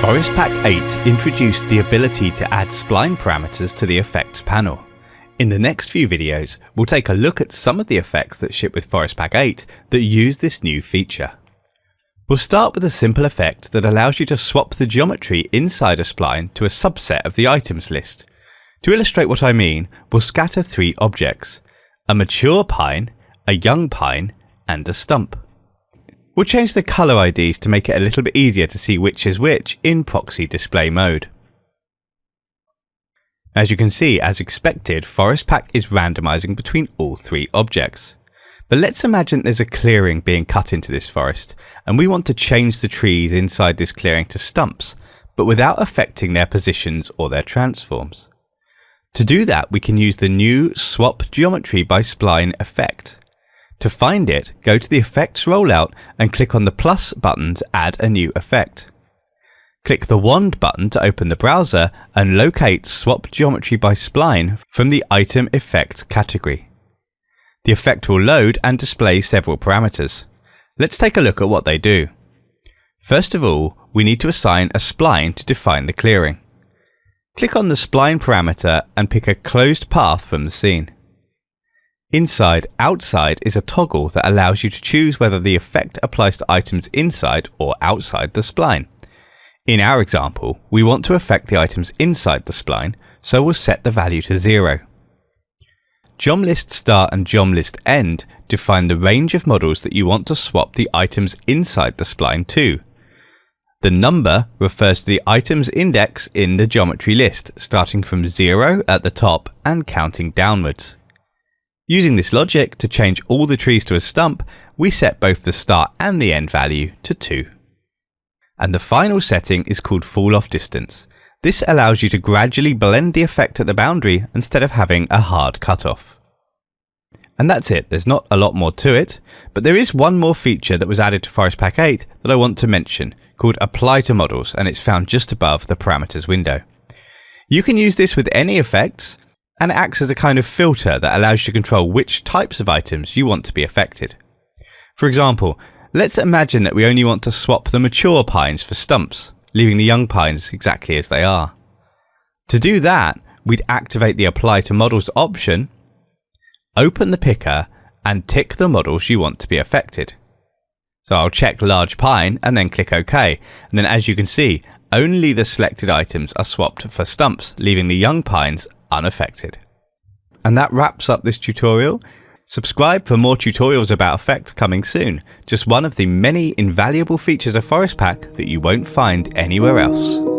Forest Pack 8 introduced the ability to add spline parameters to the effects panel. In the next few videos, we'll take a look at some of the effects that ship with Forest Pack 8 that use this new feature. We'll start with a simple effect that allows you to swap the geometry inside a spline to a subset of the items list. To illustrate what I mean, we'll scatter three objects: a mature pine, a young pine, and a stump. We'll change the colour IDs to make it a little bit easier to see which is which in proxy display mode. As you can see, as expected, Forest Pack is randomising between all three objects. But let's imagine there's a clearing being cut into this forest, and we want to change the trees inside this clearing to stumps, but without affecting their positions or their transforms. To do that, we can use the new Swap Geometry by Spline effect. To find it, go to the Effects rollout and click on the plus button to add a new effect. Click the wand button to open the browser and locate Swap Geometry by Spline from the Item Effects category. The effect will load and display several parameters. Let's take a look at what they do. First of all, we need to assign a spline to define the clearing. Click on the spline parameter and pick a closed path from the scene. Inside Outside is a toggle that allows you to choose whether the effect applies to items inside or outside the spline. In our example, we want to affect the items inside the spline, so we'll set the value to 0. GeomList Start and GeomList End define the range of models that you want to swap the items inside the spline to. The number refers to the item's index in the geometry list, starting from 0 at the top and counting downwards. Using this logic to change all the trees to a stump, we set both the start and the end value to 2. And the final setting is called Fall Off Distance. This allows you to gradually blend the effect at the boundary instead of having a hard cutoff. And that's it, there's not a lot more to it, but there is one more feature that was added to Forest Pack 8 that I want to mention, called Apply to Models, and it's found just above the Parameters window. You can use this with any effects, and it acts as a kind of filter that allows you to control which types of items you want to be affected. For example, let's imagine that we only want to swap the mature pines for stumps, leaving the young pines exactly as they are. To do that, we'd activate the Apply to Models option, open the picker, and tick the models you want to be affected. So I'll check large pine and then click OK, and then as you can see, only the selected items are swapped for stumps, leaving the young pines unaffected. And that wraps up this tutorial. Subscribe for more tutorials about effects coming soon. Just one of the many invaluable features of Forest Pack that you won't find anywhere else.